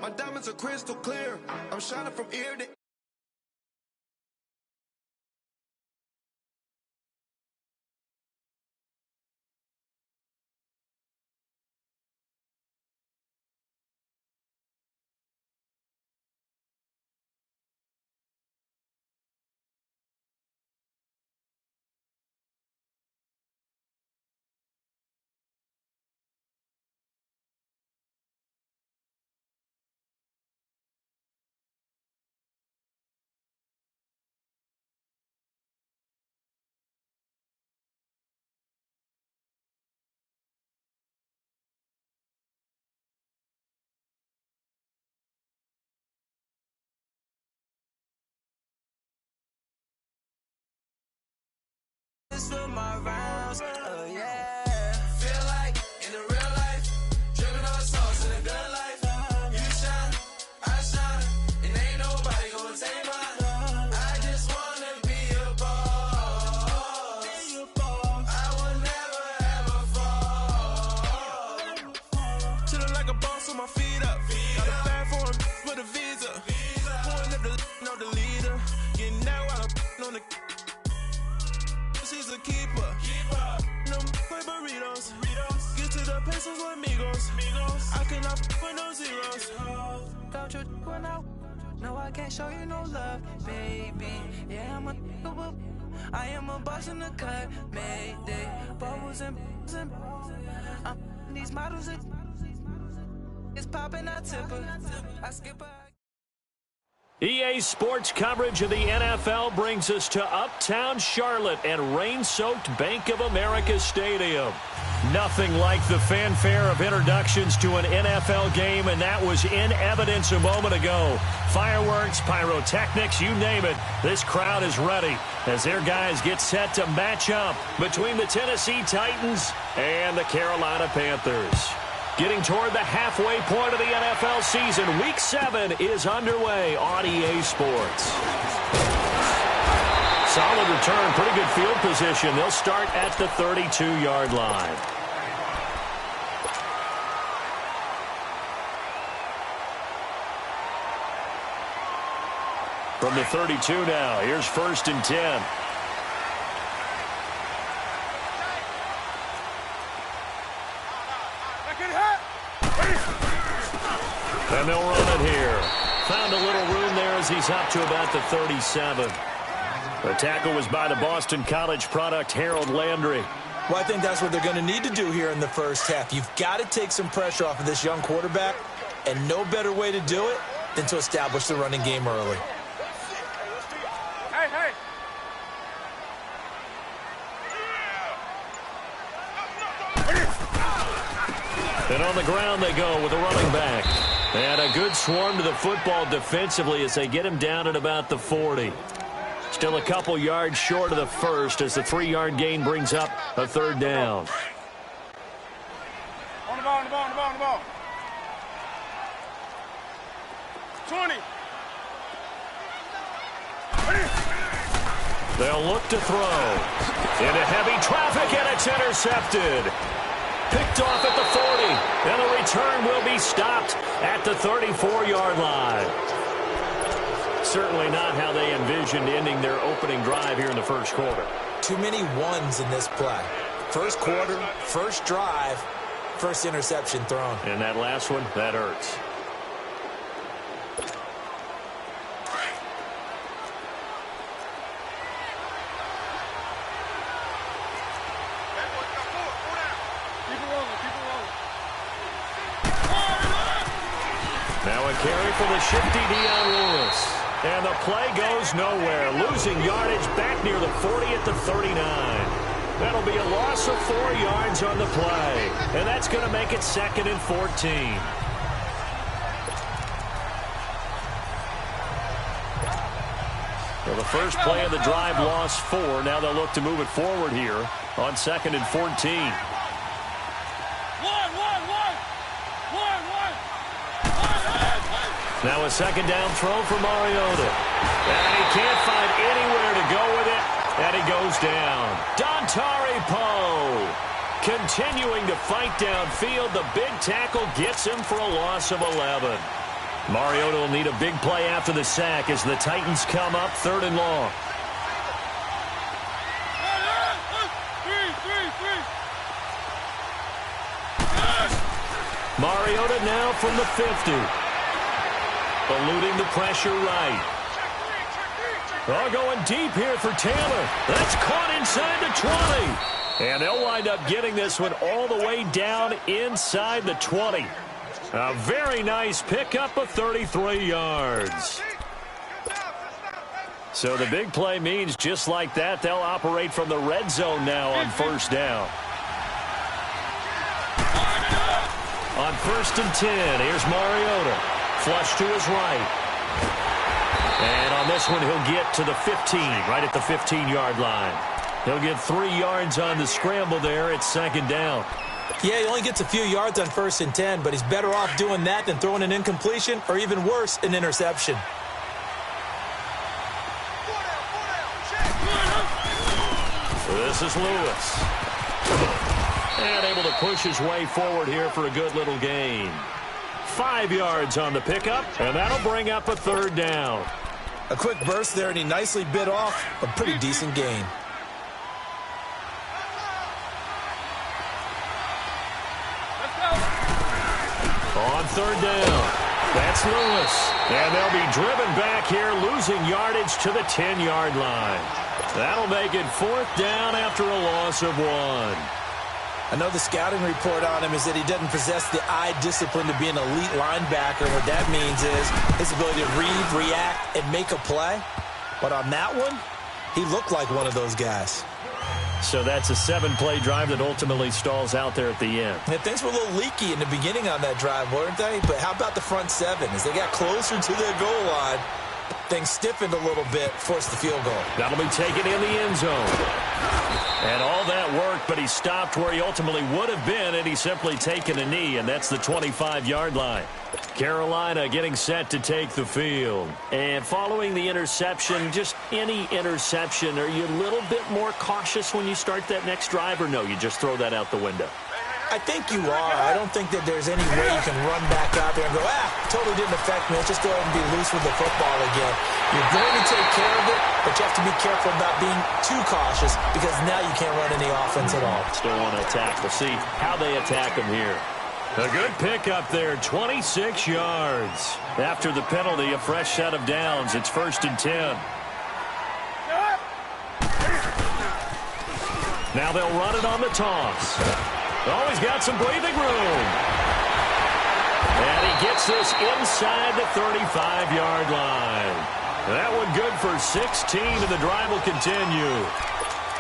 My diamonds are crystal clear. I'm shining from ear to for my rounds, yeah. Feel like in the real life, dripping on sauce in a good life. You shine, I shine, and ain't nobody gonna take mine. I just wanna be a boss. I will never ever fall. Chillin' like a boss with my feet up. Got a bag for him with a visa. Pulling up the leader. Getting out while I'm on the. She's a keeper. No play burritos. Get to the pesos with amigos. I cannot with no zeros. Don't you run out? No, I can't show you no love, baby. Yeah, I am a boss in the cut. Mayday. Bubbles and I'm these models. It's popping, I tip her. I skip her. EA Sports coverage of the NFL brings us to Uptown Charlotte and rain-soaked Bank of America Stadium. Nothing like the fanfare of introductions to an NFL game, and that was in evidence a moment ago. Fireworks, pyrotechnics, you name it. This crowd is ready as their guys get set to match up between the Tennessee Titans and the Carolina Panthers. Getting toward the halfway point of the NFL season, Week 7 is underway on EA Sports. Solid return, pretty good field position. They'll start at the 32-yard line. From the 32 now, here's 1st and 10. And they'll run it here. Found a little room there as he's up to about the 37. The tackle was by the Boston College product, Harold Landry. Well, I think that's what they're going to need to do here in the first half. You've got to take some pressure off of this young quarterback, and no better way to do it than to establish the running game early. Hey! And on the ground they go with a running back. And a good swarm to the football defensively as they get him down at about the 40. Still a couple yards short of the first as the 3-yard gain brings up a 3rd down. On the ball. 20. They'll look to throw. Into heavy traffic, and it's intercepted. Picked off at the 40, and the return will be stopped at the 34-yard line. Certainly not how they envisioned ending their opening drive here in the first quarter. Too many ones in this play. First quarter, first drive, first interception thrown. And that last one, that hurts. Now a carry for the shifty Dion Lewis. And the play goes nowhere. Losing yardage back near the 40 at the 39. That'll be a loss of 4 yards on the play. And that's going to make it 2nd and 14. Well, the first play of the drive lost 4. Now they'll look to move it forward here on 2nd and 14. Now a 2nd down throw for Mariota. And he can't find anywhere to go with it. And he goes down. Dontari Poe continuing to fight downfield. The big tackle gets him for a loss of 11. Mariota will need a big play after the sack as the Titans come up 3rd and long. Mariota now from the 50. Eluding the pressure right. Oh, going deep here for Taylor. That's caught inside the 20. And they'll wind up getting this one all the way down inside the 20. A very nice pickup of 33 yards. So the big play means just like that, they'll operate from the red zone now on 1st down. On 1st and 10, here's Mariota. Flush to his right. And on this one, he'll get to the 15, right at the 15-yard line. He'll get 3 yards on the scramble there. It's 2nd down. Yeah, he only gets a few yards on 1st and 10, but he's better off doing that than throwing an incompletion or even worse, an interception. This is Lewis. And able to push his way forward here for a good little gain. 5 yards on the pickup, and that'll bring up a 3rd down. A quick burst there, and he nicely bit off a pretty decent gain. On 3rd down, that's Lewis. And they'll be driven back here, losing yardage to the 10-yard line. That'll make it 4th down after a loss of 1. I know the scouting report on him is that he doesn't possess the eye discipline to be an elite linebacker. What that means is his ability to read, react, and make a play. But on that one, he looked like one of those guys. So that's a 7-play drive that ultimately stalls out there at the end. And things were a little leaky in the beginning on that drive, weren't they? But how about the front 7? As they got closer to their goal line, things stiffened a little bit, forced the field goal. That'll be taken in the end zone. And all that worked, but he stopped where he ultimately would have been, and he's simply taken a knee, and that's the 25-yard line. Carolina getting set to take the field. And following the interception, just any interception, are you a little bit more cautious when you start that next drive, or no, you just throw that out the window? I think you are. I don't think that there's any way you can run back out there and go, totally didn't affect me. Let's just go ahead and be loose with the football again. You're going to take care of it, but you have to be careful about being too cautious because now you can't run any offense at all. Still want to attack. We'll see how they attack him here. A good pickup there, 26 yards. After the penalty, a fresh set of downs. It's 1st and 10. Now they'll run it on the toss. Oh, he's got some breathing room. And he gets this inside the 35-yard line. That one good for 16, and the drive will continue.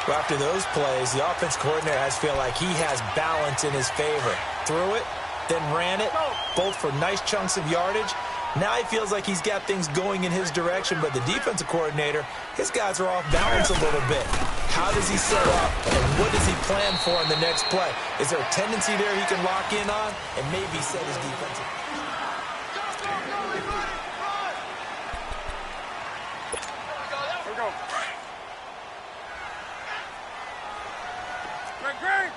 Well, after those plays, the offense coordinator has feel like he has balance in his favor. Threw it, then ran it, both for nice chunks of yardage. Now he feels like he's got things going in his direction, but the defensive coordinator, his guys are off balance a little bit. How does he set up, and what does he plan for in the next play? Is there a tendency there he can lock in on and maybe set his defensive? Here we go. Great.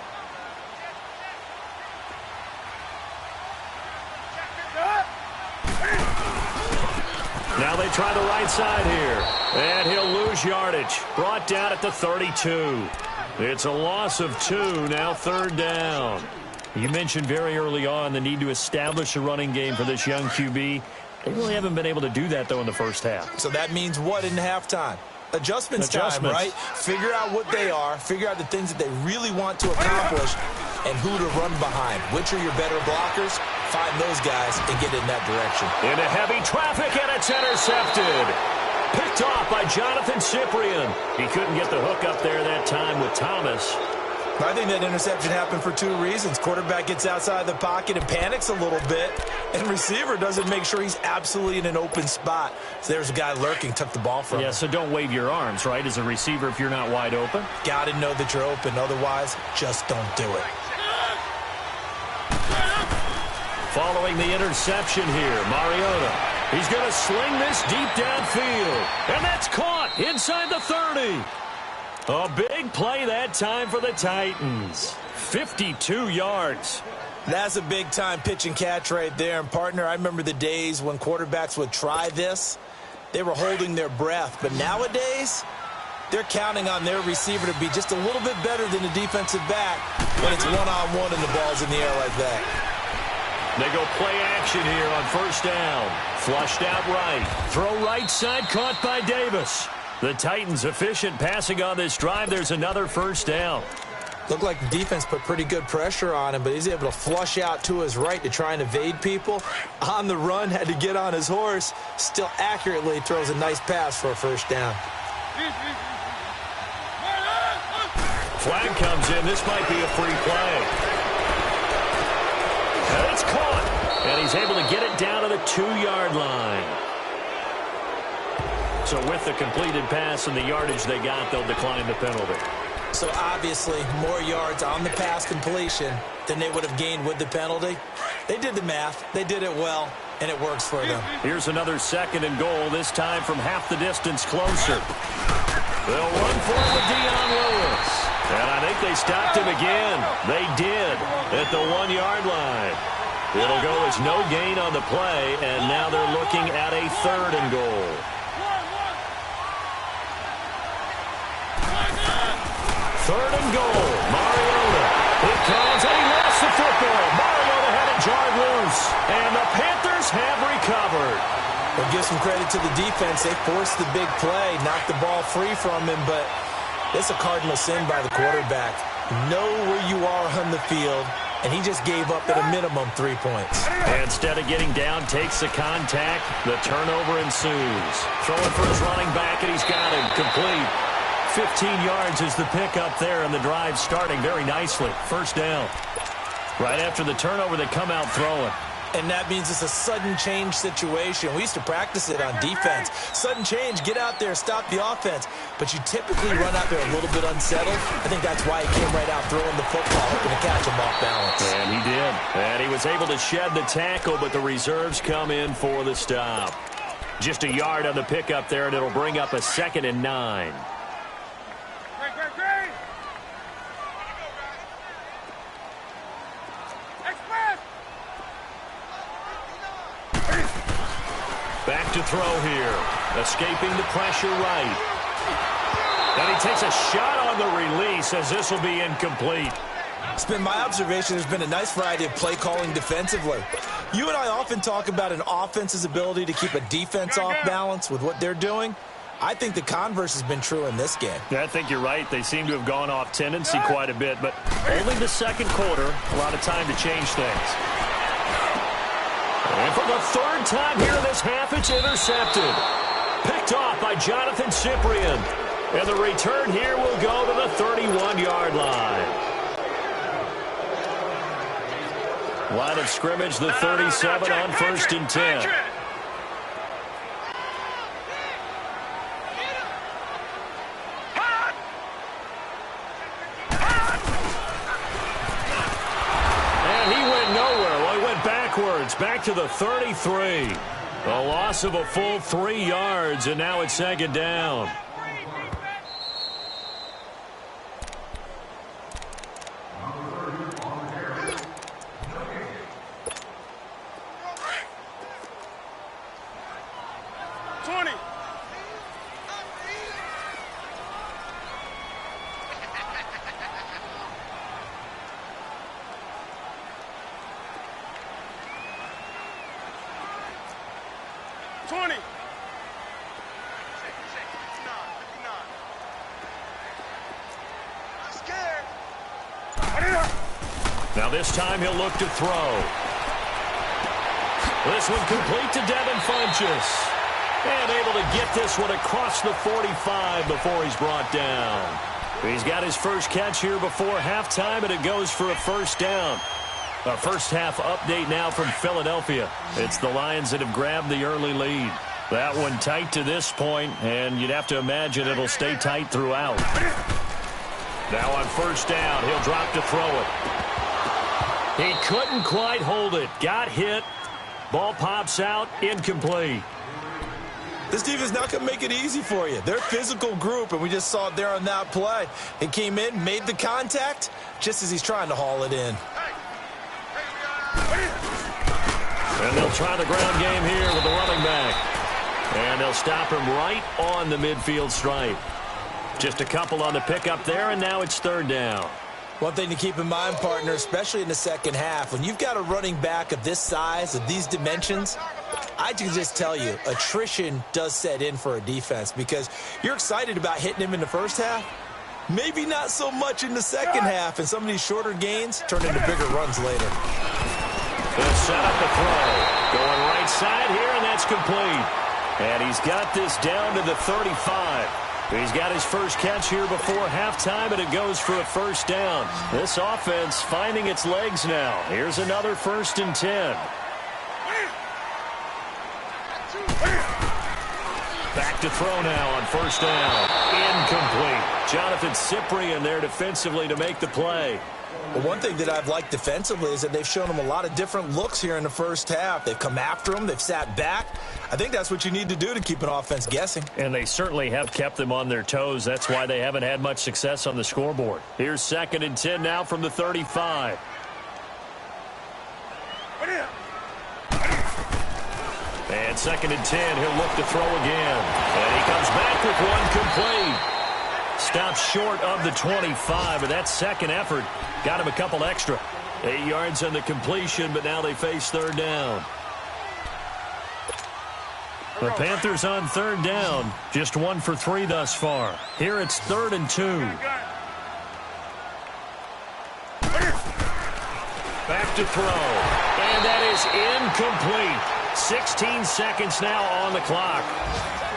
Now they try the right side here. And he'll lose yardage. Brought down at the 32. It's a loss of 2, now 3rd down. You mentioned very early on the need to establish a running game for this young QB. They really haven't been able to do that, though, in the first half. So that means what in halftime? Adjustments time, right? Figure out what they are, figure out the things that they really want to accomplish, and who to run behind. Which are your better blockers? Find those guys and get in that direction. Into heavy traffic, and it's intercepted. Picked off by Jonathan Cyprien. He couldn't get the hook up there that time with Thomas. I think that interception happened for 2 reasons. Quarterback gets outside the pocket and panics a little bit, and receiver doesn't make sure he's absolutely in an open spot. So there's a guy lurking, took the ball from him. Yeah, so don't wave your arms, right, as a receiver if you're not wide open. Got to know that you're open. Otherwise, just don't do it. Following the interception here, Mariota. He's going to sling this deep downfield. And that's caught inside the 30. A big play that time for the Titans. 52 yards. That's a big-time pitch and catch right there. And, partner, I remember the days when quarterbacks would try this. They were holding their breath. But nowadays, they're counting on their receiver to be just a little bit better than the defensive back when it's one-on-one and the ball's in the air like that. They go play action here on first down. Flushed out right. Throw right side, caught by Davis. The Titans efficient passing on this drive. There's another first down. Looked like the defense put pretty good pressure on him, but he's able to flush out to his right to try and evade people. On the run, had to get on his horse. Still accurately throws a nice pass for a first down. Flag comes in. This might be a free play. And it's caught. And he's able to get it down to the 2-yard line. So with the completed pass and the yardage they got, they'll decline the penalty. So obviously more yards on the pass completion than they would have gained with the penalty. They did the math. They did it well, and it works for them. Here's another 2nd and goal, this time from half the distance closer. They'll run for it with Dion Lewis. And I think they stopped him again. They did at the 1-yard line. It'll go as no gain on the play, and now they're looking at a 3rd and goal. Third and goal. Mariota. He comes and he lost the football. Mariota had it jarred loose. And the Panthers have recovered. We'll give some credit to the defense. They forced the big play, knocked the ball free from him, but it's a cardinal sin by the quarterback. Know where you are on the field, and he just gave up at a minimum 3 points. And instead of getting down, takes the contact. The turnover ensues. Throwing for his running back, and he's got him complete. 15 yards is the pickup there, and the drive starting very nicely. First down. Right after the turnover, they come out throwing. And that means it's a sudden change situation. We used to practice it on defense. Sudden change, get out there, stop the offense. But you typically run out there a little bit unsettled. I think that's why he came right out throwing the football, hoping to catch him off balance. And he did. And he was able to shed the tackle, but the reserves come in for the stop. Just a yard on the pickup there, and it'll bring up a 2nd and 9. Back to throw here. Escaping the pressure right. And he takes a shot on the release as this will be incomplete. It's been my observation there's been a nice variety of play calling defensively. You and I often talk about an offense's ability to keep a defense off balance with what they're doing. I think the converse has been true in this game. Yeah, I think you're right. They seem to have gone off tendency quite a bit, but only the 2nd quarter, a lot of time to change things. And for the 3rd time here in this half, it's intercepted. Picked off by Jonathan Cyprien. And the return here will go to the 31-yard line. Line of scrimmage, the 37 on 1st and 10. Back to the 33. A loss of a full 3 yards, and now it's 2nd down. Now this time he'll look to throw. This one complete to Devin Funchess. And able to get this one across the 45 before he's brought down. He's got his first catch here before halftime, and it goes for a first down. A first half update now from Philadelphia. It's the Lions that have grabbed the early lead. That one tight to this point, and you'd have to imagine it'll stay tight throughout. Now on first down, he'll drop to throw it. He couldn't quite hold it. Got hit. Ball pops out. Incomplete. This defense not going to make it easy for you. They're a physical group, and we just saw it there on that play. He came in, made the contact, just as he's trying to haul it in. And they'll try the ground game here with the running back. And they'll stop him right on the midfield stripe. Just a couple on the pickup there, and now it's third down. One thing to keep in mind, partner, especially in the second half, when you've got a running back of this size, of these dimensions, I can just tell you, attrition does set in for a defense because you're excited about hitting him in the first half. Maybe not so much in the second half, and some of these shorter gains turn into bigger runs later. They'll set up the throw. Going right side here, and that's complete. And he's got this down to the 35. He's got his first catch here before halftime, and it goes for a first down. This offense finding its legs now. Here's another 1st and 10. Back to throw now on first down. Incomplete. Jonathan Cyprien there defensively to make the play. Well, one thing that I've liked defensively is that they've shown him a lot of different looks here in the first half. They've come after him. They've sat back. I think that's what you need to do to keep an offense guessing. And they certainly have kept them on their toes. That's why they haven't had much success on the scoreboard. Here's 2nd and 10 now from the 35. And 2nd and 10, he'll look to throw again. And he comes back with one complete. Stops short of the 25, but that second effort got him a couple extra. 8 yards on the completion, but now they face third down. The Panthers on third down, just 1 for 3 thus far. Here it's 3rd and 2. Back to throw, and that is incomplete. 16 seconds now on the clock.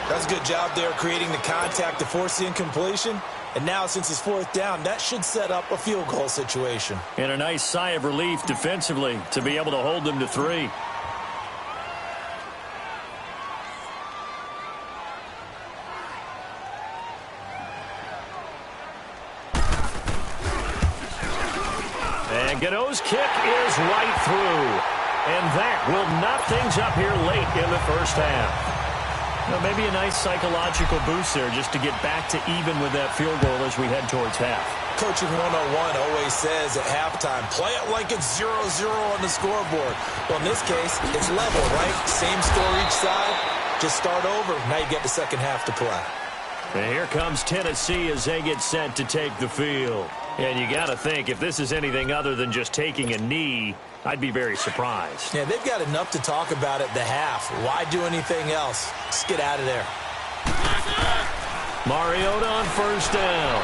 That's a good job there creating the contact to force the incompletion. And now, since it's 4th down, that should set up a field goal situation. And a nice sigh of relief defensively to be able to hold them to 3. And Gano's kick is right through. And that will knock things up here late in the first half. Now, maybe a nice psychological boost there just to get back to even with that field goal as we head towards half. Coaching 101 always says at halftime, play it like it's 0-0 on the scoreboard. Well, in this case, it's level, right? Same score each side. Just start over. Now you get the second half to play. And here comes Tennessee as they get set to take the field. And you got to think, if this is anything other than just taking a knee, I'd be very surprised. Yeah, they've got enough to talk about at the half. Why do anything else? Let's get out of there. Mariota on first down.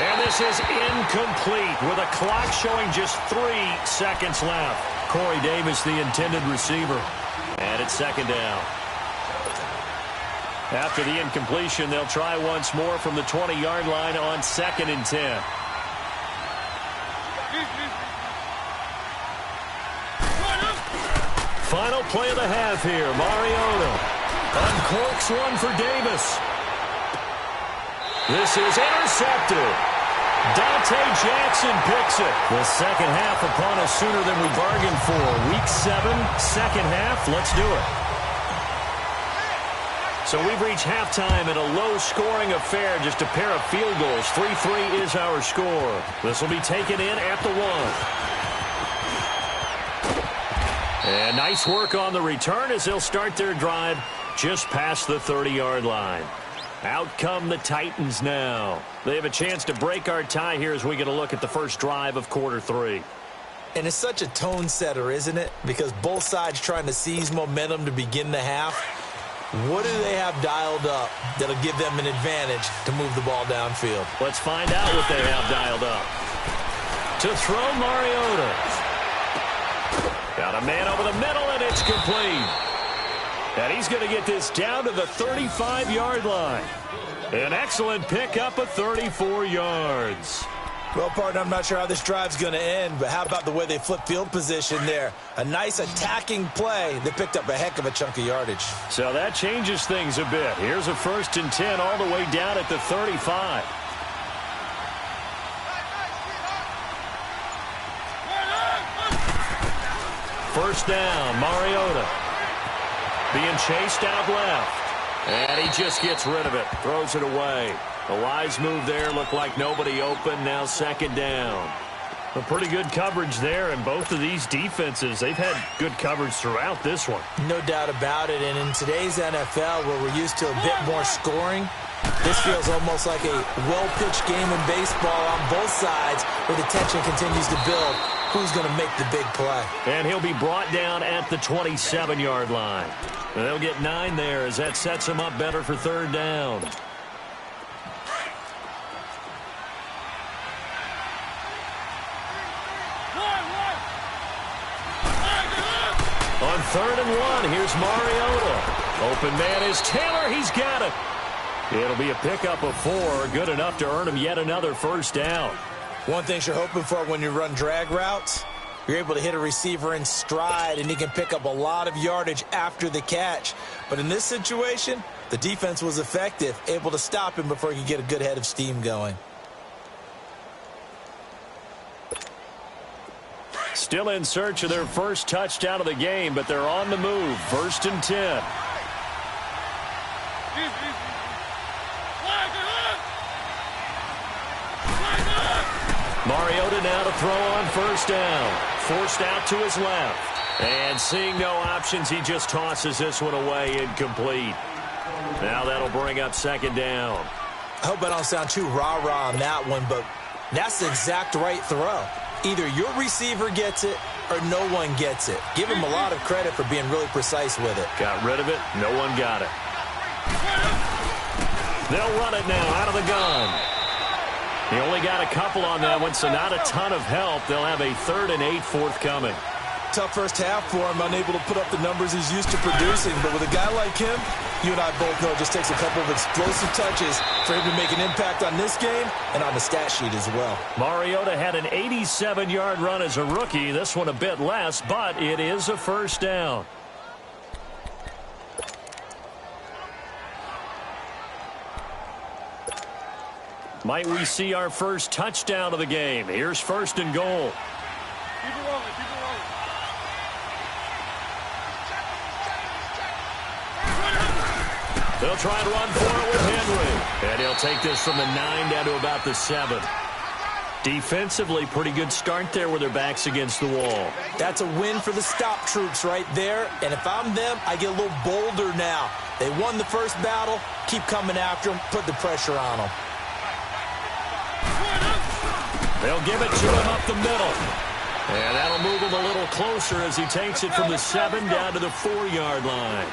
And this is incomplete with a clock showing just 3 seconds left. Corey Davis, the intended receiver. And it's 2nd down. After the incompletion, they'll try once more from the 20-yard line on 2nd and 10. Final play of the half here. Mariota uncorks one for Davis. This is intercepted. Dante Jackson picks it. The second half upon us sooner than we bargained for. Week 7, second half. Let's do it. So we've reached halftime in a low-scoring affair, just a pair of field goals. 3-3 is our score. This will be taken in at the 1. And nice work on the return as they'll start their drive just past the 30-yard line. Out come the Titans now. They have a chance to break our tie here as we get a look at the first drive of quarter 3. And it's such a tone setter, isn't it? Because both sides trying to seize momentum to begin the half. What do they have dialed up that'll give them an advantage to move the ball downfield? Let's find out what they have dialed up. To throw Mariota. Got a man over the middle, and it's complete. And he's going to get this down to the 35-yard line. An excellent pickup of 34 yards. Well, partner, I'm not sure how this drive's going to end, but how about the way they flip field position there? A nice attacking play. They picked up a heck of a chunk of yardage. So that changes things a bit. Here's a 1st and 10 all the way down at the 35. First down, Mariota. Being chased out left. And he just gets rid of it. Throws it away. A wise move there. Looked like nobody open. Now 2nd down. A pretty good coverage there, and both of these defenses, they've had good coverage throughout this one. No doubt about it, and in today's NFL, where we're used to a bit more scoring, this feels almost like a well-pitched game in baseball on both sides where the tension continues to build. Who's going to make the big play? And he'll be brought down at the 27-yard line. And they'll get 9 there as that sets him up better for third down. On 3rd and 1, here's Mariota. Open man is Taylor. He's got it. It'll be a pickup of 4, good enough to earn him yet another first down. One thing you're hoping for when you run drag routes, you're able to hit a receiver in stride, and he can pick up a lot of yardage after the catch. But in this situation, the defense was effective, able to stop him before he could get a good head of steam going. Still in search of their first touchdown of the game, but they're on the move. 1st and 10. Mariota now to throw on first down. Forced out to his left. And seeing no options, he just tosses this one away, incomplete. Now that'll bring up 2nd down. I hope I don't sound too rah-rah on that one, but that's the exact right throw. Either your receiver gets it or no one gets it. Give him a lot of credit for being really precise with it. Got rid of it. No one got it. They'll run it now out of the gun. He only got a couple on that one, so not a ton of help. They'll have a 3rd and 8 forthcoming. Tough first half for him, unable to put up the numbers he's used to producing. But with a guy like him, you and I both know it just takes a couple of explosive touches for him to make an impact on this game and on the stat sheet as well. Mariota had an 87-yard run as a rookie. This one a bit less, but it is a first down. Might we see our first touchdown of the game? Here's 1st and goal. Keep it rolling, keep it rolling. They'll try to run for it with Henry. And he'll take this from the 9 down to about the 7. Defensively, pretty good start there with their backs against the wall. That's a win for the stop troops right there. And if I'm them, I get a little bolder now. They won the first battle. Keep coming after them. Put the pressure on them. They'll give it to him up the middle. And that'll move him a little closer as he takes it from the 7 down to the 4-yard line.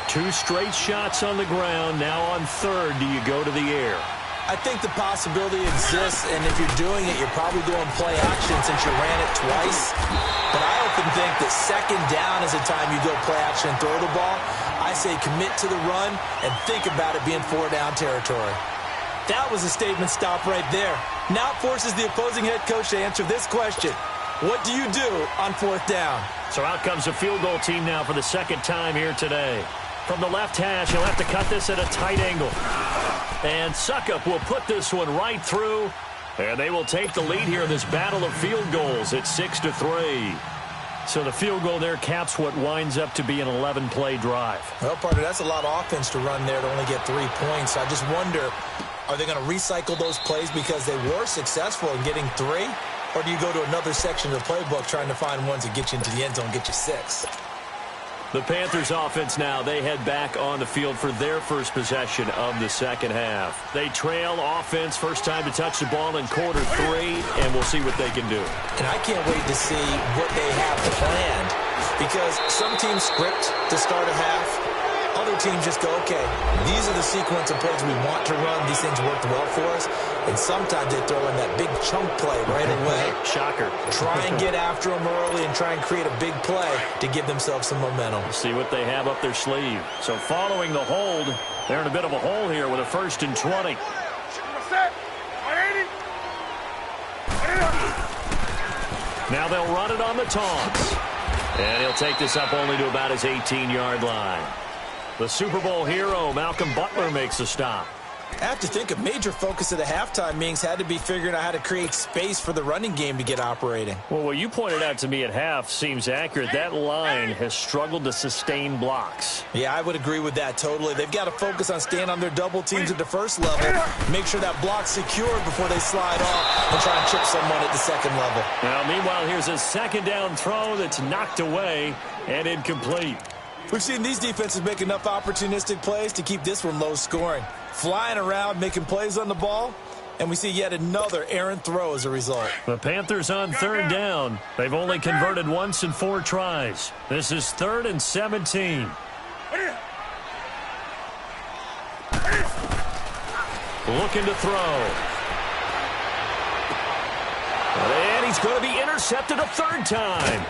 2 straight shots on the ground. Now on 3rd, do you go to the air? I think the possibility exists, and if you're doing it, you're probably doing play action since you ran it twice. But I often think that 2nd down is the time you go play action and throw the ball. I say commit to the run and think about it being 4-down territory. That was a statement stop right there. Now it forces the opposing head coach to answer this question. What do you do on 4th down? So out comes a field goal team now for the 2nd time here today. From the left hash, he'll have to cut this at a tight angle. And Suckup will put this one right through. And they will take the lead here in this battle of field goals at 6-3. So the field goal there caps what winds up to be an 11-play drive. Well, partner, that's a lot of offense to run there to only get 3 points. I just wonder, are they going to recycle those plays because they were successful in getting 3? Or do you go to another section of the playbook trying to find ones that get you into the end zone and get you 6? The Panthers offense now, they head back on the field for their first possession of the 2nd half. They trail offense, first time to touch the ball in quarter 3, and we'll see what they can do. And I can't wait to see what they have planned, because some teams script to start a half. Other teams just go, okay, these are the sequence of plays we want to run. These things worked well for us. And sometimes they throw in that big chunk play right away. Shocker. Try and get after them early and try and create a big play to give themselves some momentum. See what they have up their sleeve. So following the hold, they're in a bit of a hole here with a 1st and 20. Now they'll run it on the taunts. And he'll take this up only to about his 18-yard line. The Super Bowl hero, Malcolm Butler, makes a stop. I have to think a major focus of the halftime meetings had to be figuring out how to create space for the running game to get operating. Well, what you pointed out to me at half seems accurate. That line has struggled to sustain blocks. Yeah, I would agree with that totally. They've got to focus on staying on their double teams at the first level, make sure that block's secured before they slide off and try and chip someone at the second level. Now, meanwhile, here's a second down throw that's knocked away and incomplete. We've seen these defenses make enough opportunistic plays to keep this one low scoring. Flying around, making plays on the ball, and we see yet another errant throw as a result. The Panthers on third down. They've only converted once in 4 tries. This is 3rd and 17. Looking to throw. And he's going to be intercepted a 3rd time.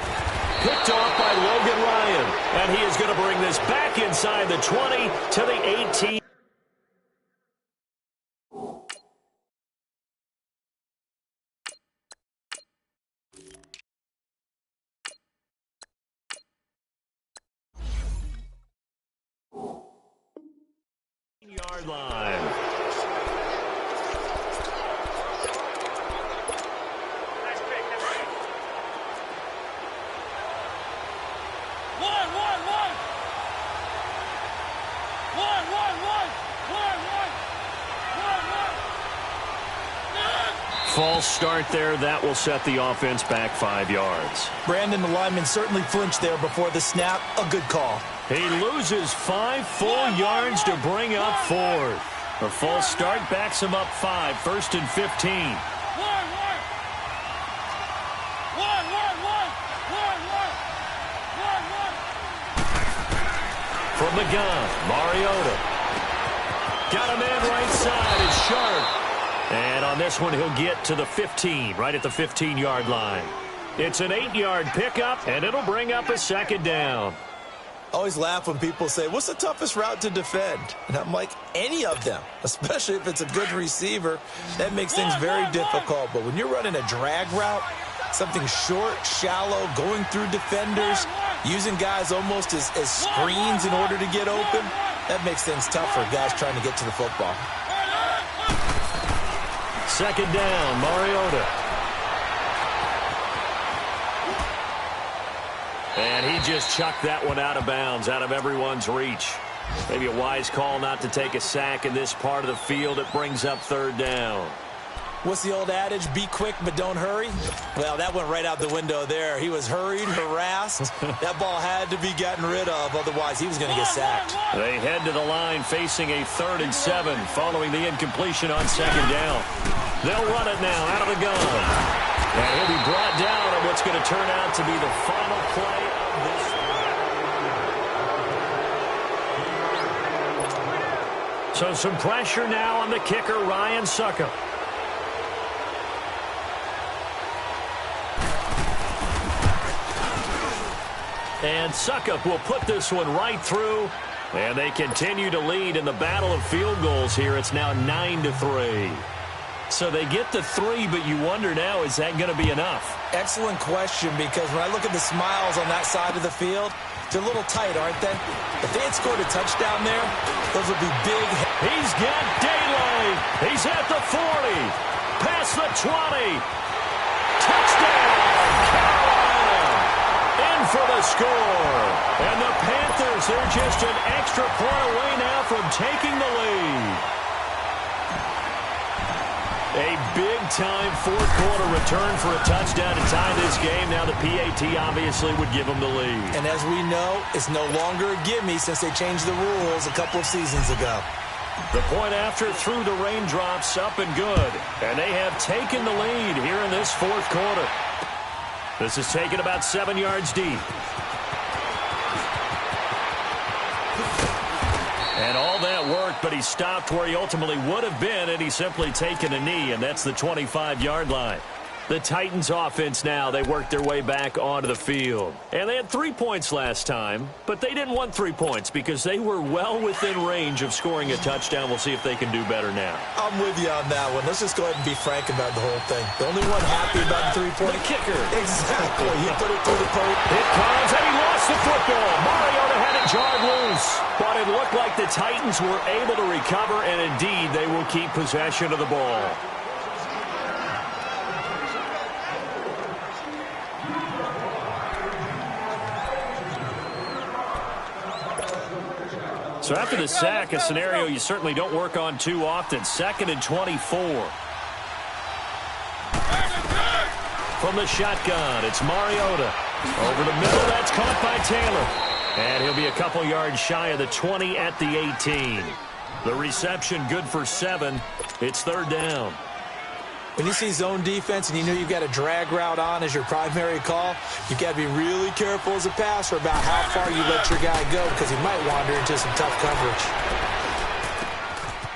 Picked off by Logan Ryan. And he is going to bring this back inside the 20 to the 18. Yard line. False start there. That will set the offense back 5 yards. Brandon, the lineman certainly flinched there before the snap. A good call. He loses 5 full yards to bring up 4th. The false start backs him up 5. 1st and 15. From the gun, Mariota. Got a man right side. It's Sharp. And on this one, he'll get to the 15, right at the 15-yard line. It's an 8-yard pickup, and it'll bring up a 2nd down. I always laugh when people say, what's the toughest route to defend? And I'm like, any of them, especially if it's a good receiver. That makes things very difficult. But when you're running a drag route, something short, shallow, going through defenders, using guys almost as screens in order to get open, that makes things tough for guys trying to get to the football. 2nd down, Mariota. And he just chucked that one out of bounds, out of everyone's reach. Maybe a wise call not to take a sack in this part of the field. It brings up 3rd down. What's the old adage? Be quick, but don't hurry. Well, that went right out the window there. He was hurried, harassed. That ball had to be gotten rid of. Otherwise, he was going to get sacked. They head to the line facing a 3rd and 7 following the incompletion on 2nd down. They'll run it now out of the gun. And he'll be brought down on what's going to turn out to be the final play of this. So some pressure now on the kicker, Ryan Succop. And Succop will put this one right through. And they continue to lead in the battle of field goals here. It's now 9-3. So they get the 3, but you wonder now, is that going to be enough? Excellent question, because when I look at the smiles on that side of the field, they're a little tight, aren't they? If they had scored a touchdown there, those would be big. He's got daylight. He's at the 40. Past the 20. Touchdown, Carolina. In for the score. And the Panthers, they're just an extra point away now from taking the lead. A big-time fourth-quarter return for a touchdown to tie this game. Now the PAT obviously would give them the lead. And as we know, it's no longer a gimme since they changed the rules a couple of seasons ago. The point after through the raindrops, up and good. And they have taken the lead here in this fourth quarter. This is taken about 7 yards deep. And all that worked, but he stopped where he ultimately would have been, and he's simply taken a knee, and that's the 25-yard line. The Titans offense now, they worked their way back onto the field. And they had 3 points last time, but they didn't want 3 points because they were well within range of scoring a touchdown. We'll see if they can do better now. I'm with you on that one. Let's just go ahead and be frank about the whole thing. The only one happy about the 3-point. The kicker. Exactly. He put it through the post. It comes, and he lost the football. Mariota had it jarred loose. close, but it looked like the Titans were able to recover, and indeed they will keep possession of the ball. So after the sack, a scenario you certainly don't work on too often. 2nd and 24. From the shotgun, it's Mariota. Over the middle, that's caught by Taylor. And he'll be a couple yards shy of the 20 at the 18. The reception good for 7. It's 3rd down. When you see zone defense and you know you've got a drag route on as your primary call, you've got to be really careful as a passer about how far you let your guy go because he might wander into some tough coverage.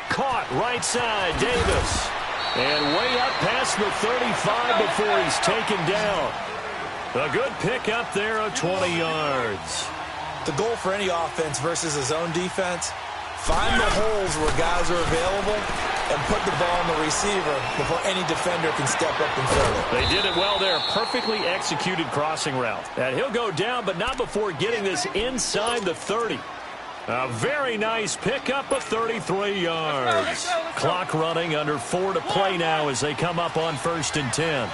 Caught right side, Davis. And way up past the 35 before he's taken down. A good pickup there of 20 yards. The goal for any offense versus a zone defense, find the holes where guys are available and put the ball on the receiver before any defender can step up and fill it. They did it well there. Perfectly executed crossing route. And he'll go down, but not before getting this inside the 30. A very nice pickup of 33 yards. Clock running, under 4 to play now as they come up on 1st and 10.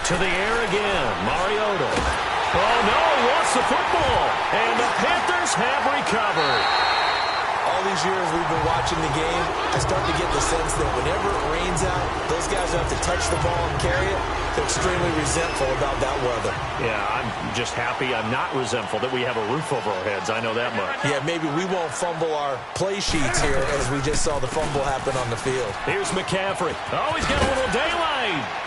To the air again, Mariota. Oh, no, he lost the football. And the Panthers have recovered. All these years we've been watching the game, I start to get the sense that whenever it rains out, those guys who have to touch the ball and carry it, they're extremely resentful about that weather. Yeah, I'm just happy I'm not resentful that we have a roof over our heads. I know that much. Yeah, maybe we won't fumble our play sheets here as we just saw the fumble happen on the field. Here's McCaffrey. Oh, he's got a little daylight.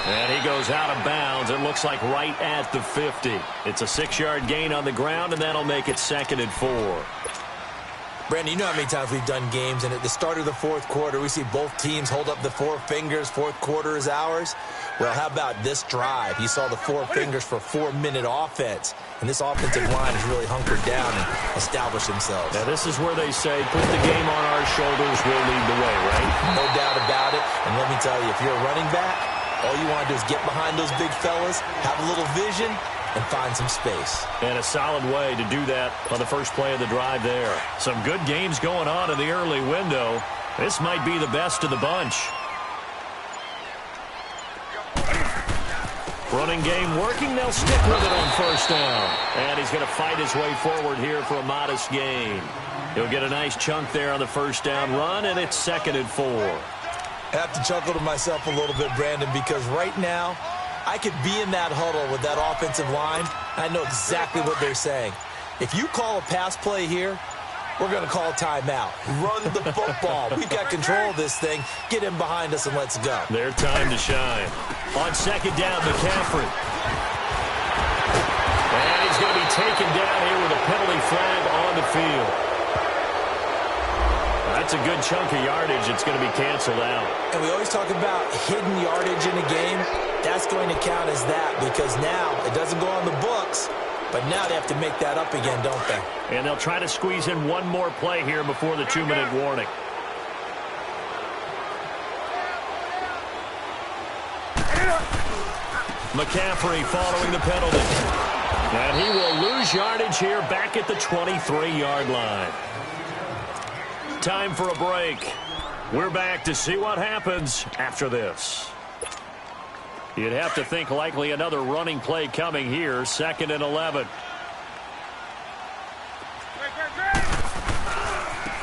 And he goes out of bounds. It looks like right at the 50. It's a 6-yard gain on the ground, and that'll make it 2nd and 4. Brandon, you know how many times we've done games, and at the start of the 4th quarter, we see both teams hold up the 4 fingers, 4th quarter is ours. Well, how about this drive? You saw the 4 fingers for 4-minute offense, and this offensive line has really hunkered down and established themselves. Now, this is where they say, put the game on our shoulders, we'll lead the way, right? No doubt about it, and let me tell you, if you're a running back, all you want to do is get behind those big fellas, have a little vision, and find some space. And a solid way to do that on the first play of the drive there. Some good games going on in the early window. This might be the best of the bunch. Running game working. They'll stick with it on 1st down. And he's going to fight his way forward here for a modest gain. He'll get a nice chunk there on the 1st down run, and it's 2nd and 4. I have to chuckle to myself a little bit, Brandon, because right now, I could be in that huddle with that offensive line. I know exactly what they're saying. If you call a pass play here, we're going to call a timeout. Run the football. We've got control of this thing. Get him behind us and let's go. Their time to shine. On 2nd down, McCaffrey. And he's going to be taken down here with a penalty flag on the field. That's a good chunk of yardage. It's going to be canceled out. And we always talk about hidden yardage in a game. That's going to count as that because now it doesn't go on the books, but now they have to make that up again, don't they? And they'll try to squeeze in one more play here before the 2-minute warning. McCaffrey following the penalty. And he will lose yardage here back at the 23-yard line. Time for a break. We're back to see what happens after this. You'd have to think likely another running play coming here. 2nd and 11.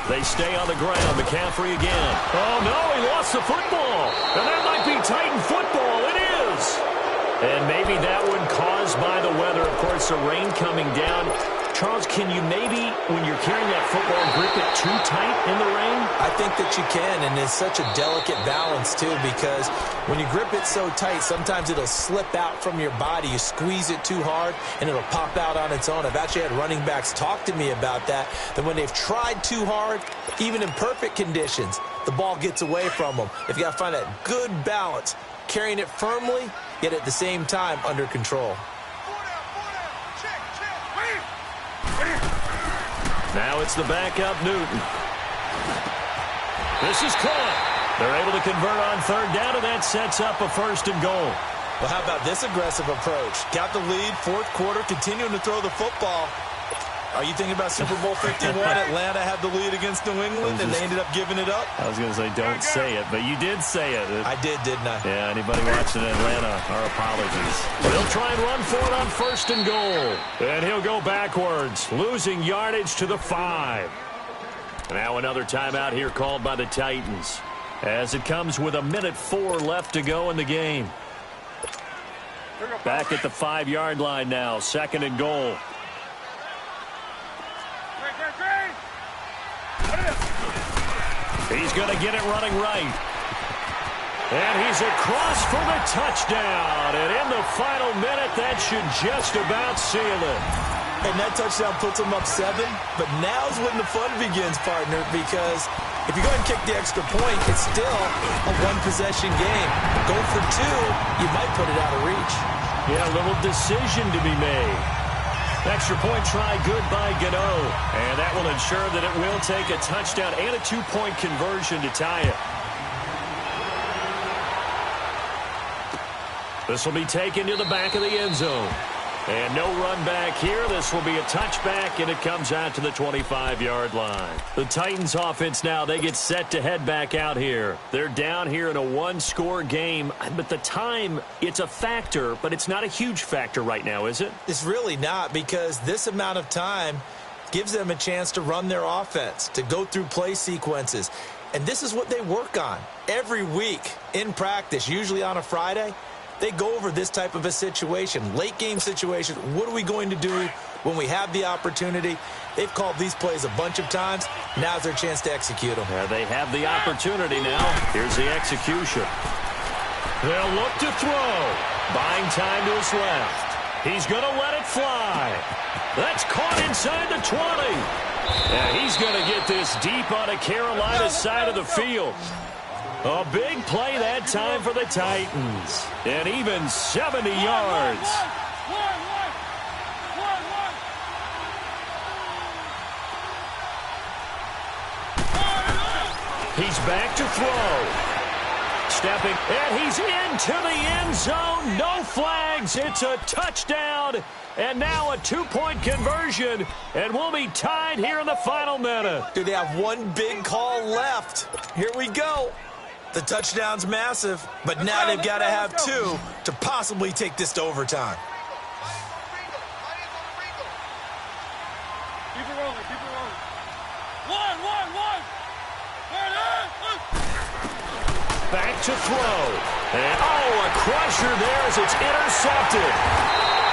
They stay on the ground. McCaffrey again. Oh, no, he lost the football. And that might be Titan football. It is. And maybe that one caused by the weather. Of course, the rain coming down. Charles, can you maybe, when you're carrying that football, grip it too tight in the rain? I think that you can, and it's such a delicate balance, too, because when you grip it so tight, sometimes it'll slip out from your body. You squeeze it too hard, and it'll pop out on its own. I've actually had running backs talk to me about that when they've tried too hard, even in perfect conditions, the ball gets away from them. They've got to find that good balance, carrying it firmly, yet at the same time under control. Now it's the backup, Newton. This is caught. They're able to convert on 3rd down, and that sets up a 1st and goal. Well, how about this aggressive approach? Got the lead, fourth quarter, continuing to throw the football. Are you thinking about Super Bowl 51? Atlanta had the lead against New England, and they ended up giving it up? I was going to say, don't say it, but you did say it. I did, didn't I? Yeah, anybody watching Atlanta, our apologies. They'll try and run for it on 1st and goal. And he'll go backwards, losing yardage to the 5. Now another timeout here called by the Titans, as it comes with 1:04 left to go in the game. Back at the 5-yard line now, 2nd and goal. He's going to get it running right. And he's across for the touchdown. And in the final minute, that should just about seal it. And that touchdown puts him up 7. But now's when the fun begins, partner, because if you go ahead and kick the extra point, it's still a one-possession game. Go for 2, you might put it out of reach. Yeah, a little decision to be made. Extra point try good by Gano. And that will ensure that it will take a touchdown and a 2-point conversion to tie it. This will be taken to the back of the end zone. And no run back here. This will be a touchback, and it comes out to the 25-yard line. The Titans offense now, they get set to head back out here. They're down here in a 1-score game. But the time, it's a factor, but it's not a huge factor right now, is it? It's really not, because this amount of time gives them a chance to run their offense, to go through play sequences. And this is what they work on every week in practice, usually on a Friday. They go over this type of a situation, late game situation. What are we going to do when we have the opportunity? They've called these plays a bunch of times. Now's their chance to execute them. Yeah, they have the opportunity now. Here's the execution. They'll look to throw. Buying time to his left. He's going to let it fly. That's caught inside the 20. And he's going to get this deep on a Carolina side of the field. A big play that time for the Titans. And even 70 yards. He's back to throw. Stepping, and he's into the end zone. No flags. It's a touchdown. And now a 2-point conversion. And we'll be tied here in the final minute. Do they have one big call left? Here we go. The touchdown's massive, but now they've got to have 2 to possibly take this to overtime. Keep it rolling, keep it rolling. One. Back to throw. And, a crusher there as it's intercepted.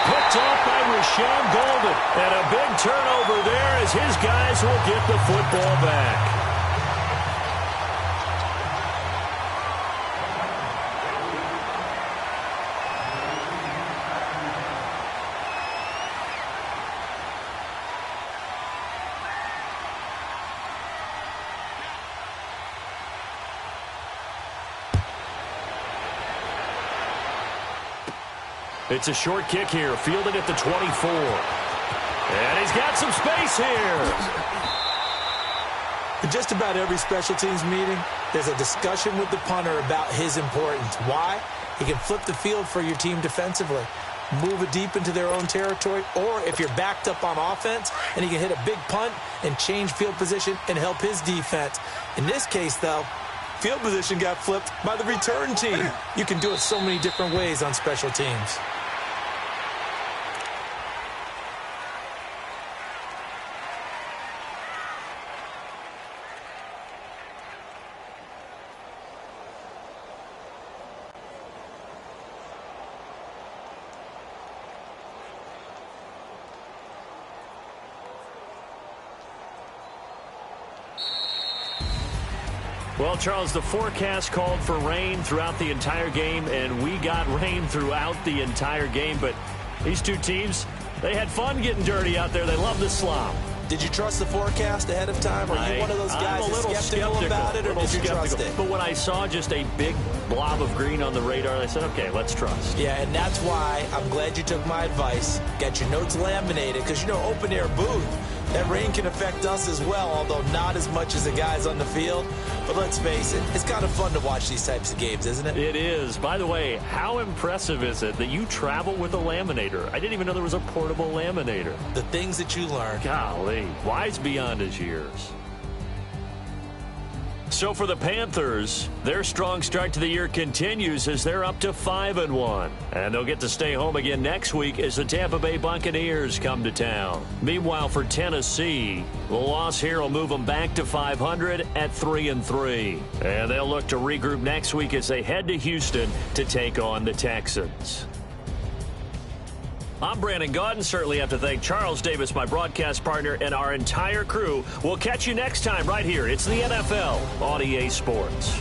Picked off by Rashawn Golden. And a big turnover there as his guys will get the football back. It's a short kick here, fielded at the 24. And he's got some space here. In just about every special teams meeting, there's a discussion with the punter about his importance. Why? He can flip the field for your team defensively, move it deep into their own territory, or if you're backed up on offense, and he can hit a big punt and change field position and help his defense. In this case, though, field position got flipped by the return team. You can do it so many different ways on special teams. Well, Charles, the forecast called for rain throughout the entire game, and we got rain throughout the entire game. But these two teams, they had fun getting dirty out there. They love the slop. Did you trust the forecast ahead of time? Are you one of those guys I'm a little skeptical about it, or did you trust it? But when I saw just a big blob of green on the radar, I said, okay, let's trust. Yeah, and that's why I'm glad you took my advice. Got your notes laminated, because, you know, open-air booth, That rain can affect us as well, although not as much as the guys on the field. But let's face it, it's kind of fun to watch these types of games, isn't it? It is. By the way, how impressive is it that you travel with a laminator? I didn't even know there was a portable laminator. The things that you learn. Golly, wise beyond his years. So for the Panthers, their strong start to the year continues as they're up to 5-1. And they'll get to stay home again next week as the Tampa Bay Buccaneers come to town. Meanwhile, for Tennessee, the loss here will move them back to 500 at 3-3. And they'll look to regroup next week as they head to Houston to take on the Texans. I'm Brandon Gaudin. Certainly have to thank Charles Davis, my broadcast partner, and our entire crew. We'll catch you next time right here. It's the NFL on EA Sports.